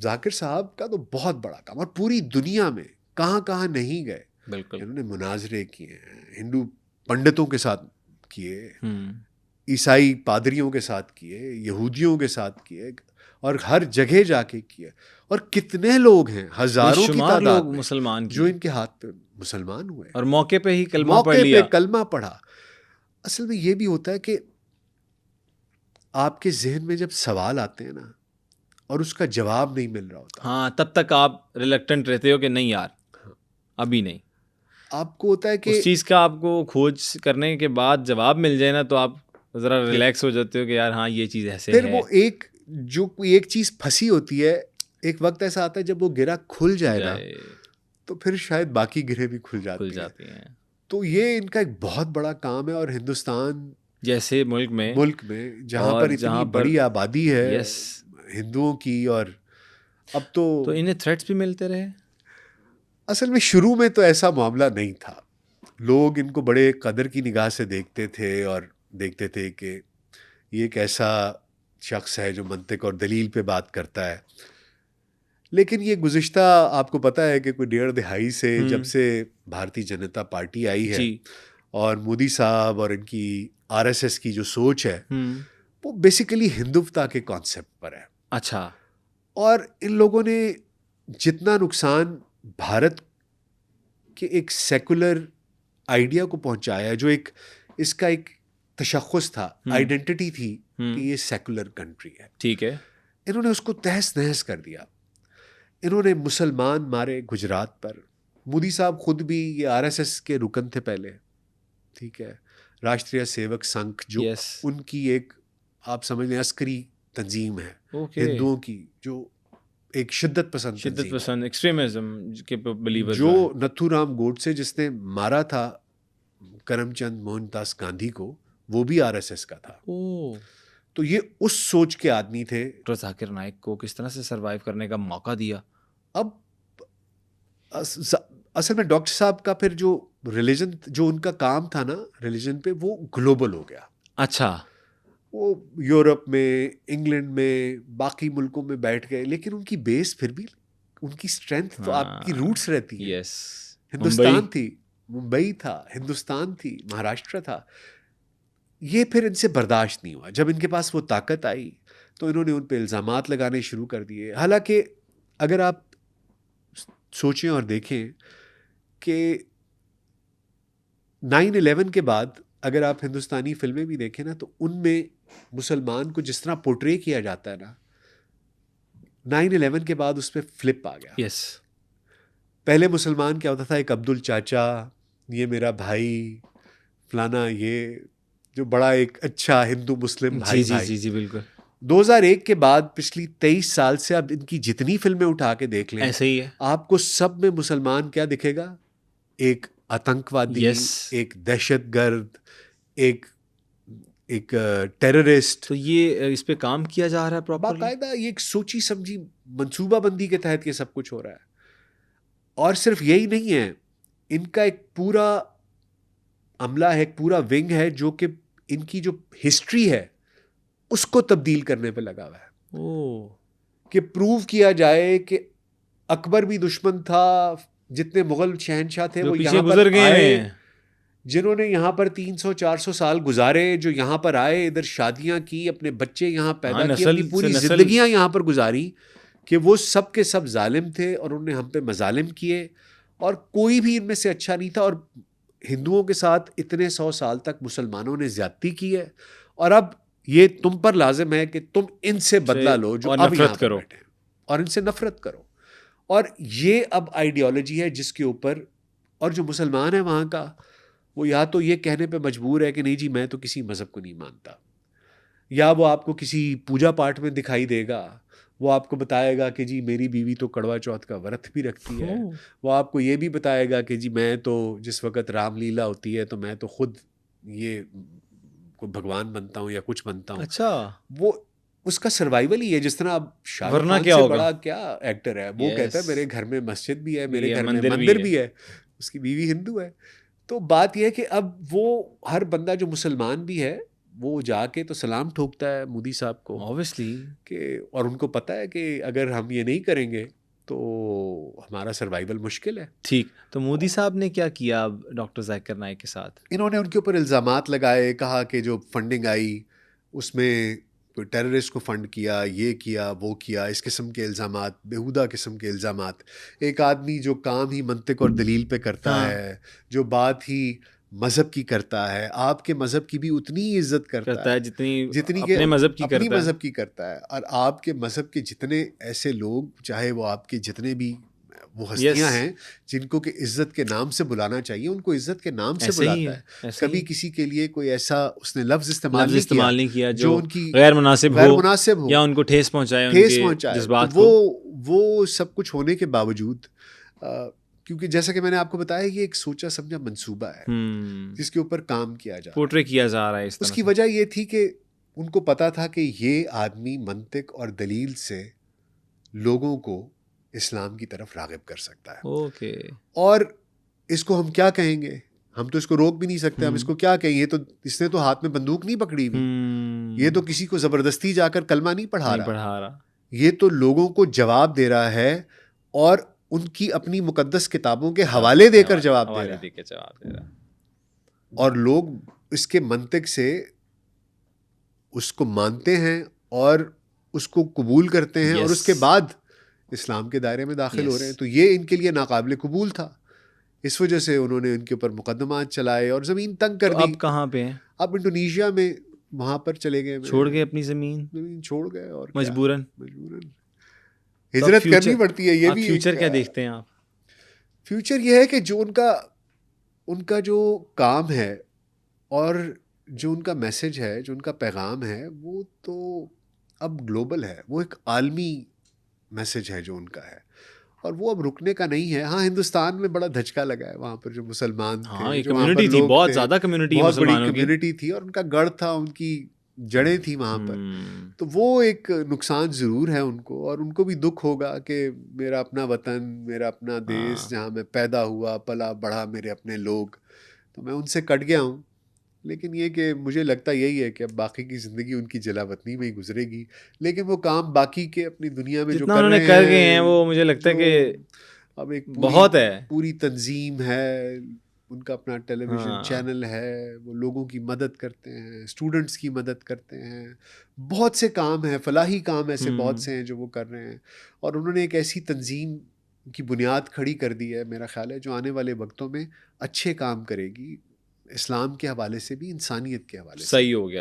जाकिर साहब का तो बहुत बड़ा काम, और पूरी दुनिया में कहाँ कहाँ नहीं गए, बिल्कुल। इन्होंने मुनाजरे किए हैं, हिंदू पंडितों के साथ किए, ईसाई पादरियों के साथ किए, यहूदियों के साथ किए, और हर जगह जाके किए। और कितने लोग हैं, हजारों की बेशुमार तादाद लोग में, मुसलमान जो किए इनके हाथ पे मुसलमान हुए, और मौके पे ही कलमा पढ़ मौके पे लिया। कलमा पढ़ा। असल में ये भी होता है कि आपके जहन में जब सवाल आते हैं ना और उसका जवाब नहीं मिल रहा होता, हाँ, तब तक आप रिलक्टेंट रहते हो कि नहीं यार, अभी नहीं। आपको होता है कि उस चीज़ का आपको खोज करने के बाद जवाब मिल जाए ना, तो आप ज़रा रिलैक्स हो जाते हो कि यार हाँ, ये चीज़ ऐसे फिर है। वो एक जो कोई एक चीज फंसी होती है, एक वक्त ऐसा आता है जब वो गिरा खुल जाए ना, तो फिर शायद बाकी गिरे भी खुल खुल जाती हैं। जाती हैं। तो ये इनका एक बहुत बड़ा काम है। और हिंदुस्तान जैसे मुल्क में जहाँ पर और इतनी जहाँ पर, बड़ी आबादी है यस, हिंदुओं की, और अब तो तो इन्हें थ्रेट्स भी मिलते रहे। असल में शुरू में तो ऐसा मामला नहीं था। लोग इनको बड़े कदर की निगाह से देखते थे, और देखते थे कि ये एक ऐसा शख्स है जो मंतिक और दलील पे बात करता है। लेकिन ये गुज़िश्ता, आपको पता है कि कोई 1.5 दहाई से जब से भारतीय जनता पार्टी आई है, जी। और मोदी साहब और इनकी आरएसएस की जो सोच है, वो बेसिकली हिंदुत्वता के कॉन्सेप्ट पर है। अच्छा। और इन लोगों ने जितना नुकसान भारत के एक सेकुलर आइडिया को पहुंचाया है, जो एक इसका एक तशख़्ख़ुस था, आइडेंटिटी थी कि ये सेकुलर कंट्री है, ठीक है, इन्होंने उसको तहस नहस कर दिया। इन्होंने मुसलमान मारे गुजरात पर। मोदी साहब खुद भी ये आरएसएस के रुकन थे पहले, ठीक है, राष्ट्रीय सेवक संघ, जो यस, उनकी एक, आप समझ लें, अस्करी तंजीम है, ओके, हिंदुओं की जो एक शिद्दत शिद्दत तंजीम है, पसंद एक्सट्रीमिज्म के बिलीवर जो जो है। नथुराम गोडसे जिसने मारा था करमचंद मोहनदास गांधी को, वो भी आरएसएस का था। ओ, तो ये उस सोच के आदमी थे। डॉक्टर जाकिर नाइक को किस तरह से सरवाइव करने का मौका दिया? अब असल में डॉक्टर साहब का फिर जो रिलीजन, जो उनका काम था ना रिलीजन पे, वो ग्लोबल हो गया। अच्छा, वो यूरोप में, इंग्लैंड में, बाकी मुल्कों में बैठ गए, लेकिन उनकी बेस फिर भी, उनकी स्ट्रेंथ तो आपकी रूट्स रहती है। यस, हिंदुस्तान थी, मुंबई था, हिंदुस्तान थी, महाराष्ट्र था। ये फिर इनसे बर्दाश्त नहीं हुआ। जब इनके पास वो ताकत आई तो इन्होंने उन पे इल्ज़ामात लगाने शुरू कर दिए। हालांकि अगर आप सोचें और देखें कि 9/11 के बाद अगर आप हिंदुस्तानी फिल्में भी देखें ना, तो उनमें मुसलमान को जिस तरह पोर्ट्रे किया जाता है ना, 9/11 के बाद उस पर फ्लिप आ गया। यस, पहले मुसलमान क्या होता था, एक अब्दुल चाचा, ये मेरा भाई फलाना, ये जो बड़ा एक अच्छा हिंदू मुस्लिम भाई जी जी भाई। जी जी, बिल्कुल 2001 के बाद पिछली 23 साल से अब इनकी जितनी फिल्में उठा के देख लें, ऐसे ही है। आपको सब में मुसलमान क्या दिखेगा? एक आतंकवादी, यस, एक दहशतगर्द, एक एक टेररिस्ट। तो ये इस पे काम किया जा रहा है प्रॉपरली। बाकायदा ये एक सोची समझी मंसूबाबंदी के तहत ये सब कुछ हो रहा है। और सिर्फ यही नहीं है, इनका एक पूरा अमला है, एक पूरा विंग है, जो कि इनकी जो हिस्ट्री है उसको तब्दील करने पे लगा हुआ है। ओ, कि प्रूव किया जाए कि अकबर भी दुश्मन था, जितने मुगल शहनशाह थे जो वो पीछे यहाँ गुजर पर गए आए, हैं। जिन्होंने यहाँ पर 300-400 साल गुजारे, जो यहाँ पर आए, इधर शादियाँ की, अपने बच्चे यहाँ हाँ, पैदा किए, नस्ल अपनी से पूरी नस्ल। जिंदगियाँ यहाँ पर गुजारी, कि वो सब के सब जालिम थे और उन्होंने हम पे मजालिम किए, और कोई भी इनमें से अच्छा नहीं था। और हिंदुओं के साथ इतने 100 साल तक मुसलमानों ने ज्यादती की है, और अब ये तुम पर लाजिम है कि तुम इनसे बदला लो जो और अब यहाँ नफरत पर करो। बैठे हैं, और इनसे नफरत करो। और ये अब आइडियोलॉजी है जिसके ऊपर, और जो मुसलमान है वहाँ का, वो या तो ये कहने पे मजबूर है कि नहीं जी मैं तो किसी मज़हब को नहीं मानता, या वो आपको किसी पूजा पाठ में दिखाई देगा, वो आपको बताएगा कि जी मेरी बीवी तो कड़वा चौथ का व्रत भी रखती है, वो आपको ये भी बताएगा कि जी मैं तो जिस वक़्त रामलीला होती है तो मैं तो खुद ये को भगवान बनता हूँ या कुछ बनता हूँ। अच्छा, वो उसका सर्वाइवल ही है। जिस तरह अब शाहरुख वरना खान क्या से होगा? बड़ा क्या एक्टर है, वो कहता है यस, मेरे घर में मस्जिद भी है, भी मेरे है, घर में मंदिर भी मंदिर है। भी है, उसकी बीवी हिंदू है। तो बात यह है कि अब वो हर बंदा जो मुसलमान भी है वो जाके तो सलाम ठोकता है मोदी साहब को ऑब्वियसली। कि, और उनको पता है कि अगर हम ये नहीं करेंगे तो हमारा सर्वाइवल मुश्किल है। ठीक, तो मोदी साहब ने क्या किया अब डॉक्टर जाकिर नाइक के साथ? इन्होंने उनके ऊपर इल्ज़ामात लगाए, कहा कि जो फंडिंग आई उसमें कोई टेररिस्ट को फंड किया, ये किया, वो किया, इस किस्म के इल्ज़ामात, बेहुदा किस्म के इल्ज़ामात। एक आदमी जो काम ही मंतिक और दलील पे करता हाँ। है, जो बात ही मज़हब की करता है, आपके मज़हब की भी उतनी ही इज़्ज़त करता है जितनी कि अपने मज़हब की अपनी करता है। मज़हब की करता है। और आपके मज़हब के जितने ऐसे लोग, चाहे वो आपके जितने भी वो हस्तियां Yes. हैं जिनको कि इज्जत के नाम से बुलाना चाहिए, उनको इज्जत के नाम से ऐसे ही बुलाता है, है। ऐसे कभी ही। किसी के लिए कोई ऐसा उसने लफ्ज लफ्ज़ इस्तेमाल इस्तेमाल नहीं किया जो उनकी गैर मुनासिब गैर हो मुनासिब हो या उनको ठेस पहुंचाए, ठेस उनके पहुंचाए। तो जज्बात वो को। वो सब कुछ होने के बावजूद क्योंकि जैसा कि मैंने आपको बताया, ये एक सोचा समझा मंसूबा है जिसके ऊपर काम किया जा रहा है, पोर्ट्रे किया जा रहा है इस तरह उसकी से। वजह ये थी कि उनको पता था कि ये आदमी मंतिक और दलील से लोगों को इस्लाम की तरफ राग़िब कर सकता है। ओके। और इसको हम क्या कहेंगे, हम तो इसको रोक भी नहीं सकते, हम इसको क्या कहेंगे, तो इसने तो हाथ में बंदूक नहीं पकड़ी हुई, ये तो किसी को ज़बरदस्ती जाकर कलमा नहीं पढ़ा रहा, ये तो लोगों को जवाब दे रहा है और उनकी अपनी मुकद्दस किताबों के हवाले देकर जवाब दे रहा है। और लोग इसके मंतिक से उसको मानते हैं और उसको कबूल करते हैं और उसके बाद इस्लाम के दायरे में दाखिल हो रहे हैं। तो ये इनके लिए नाकाबिल कबूल था। इस वजह से उन्होंने इनके ऊपर मुकदमात चलाए और ज़मीन तंग कर दी। अब कहाँ पे हैं? अब इंडोनेशिया में वहाँ पर चले गए, छोड़ गए अपनी ज़मीन छोड़ गए और मजबूरन हिजरत करनी पड़ती है। ये भी फ्यूचर क्या देखते हैं आप? फ्यूचर ये है कि जो उनका जो काम है और जो उनका मैसेज है, जो उनका पैगाम है, वो तो अब ग्लोबल है, वो एक आलमी मैसेज है जो उनका है और वो अब रुकने का नहीं है। हाँ, हिंदुस्तान में बड़ा धचका लगा है, वहाँ पर जो मुसलमान थे, हाँ, जो वहाँ पर थी, लोग बहुत थे, ज़्यादा कम्युनिटी, बहुत बड़ी कम्युनिटी थी और उनका गढ़ था, उनकी जड़ें थी वहाँ पर। तो वो एक नुकसान ज़रूर है उनको, और उनको भी दुख होगा कि मेरा अपना वतन, मेरा अपना देश, जहाँ मैं पैदा हुआ, पला बढ़ा, मेरे अपने लोग, तो मैं उनसे कट गया हूँ। लेकिन ये कि मुझे लगता यही है कि अब बाकी की ज़िंदगी उनकी जलावतनी में ही गुजरेगी। लेकिन वो काम बाकी के अपनी दुनिया में जो कर रहे हैं वो मुझे लगता है कि अब एक बहुत है, पूरी तंजीम है, उनका अपना टेलीविज़न चैनल है, वो लोगों की मदद करते हैं, स्टूडेंट्स की मदद करते हैं, बहुत से काम हैं, फलाही काम ऐसे बहुत से हैं जो वो कर रहे हैं। और उन्होंने एक ऐसी तंजीम की बुनियाद खड़ी कर दी है, मेरा ख्याल है, जो आने वाले वक्तों में अच्छे काम करेगी, इस्लाम के हवाले से भी, इंसानियत के हवाले से। सही हो गया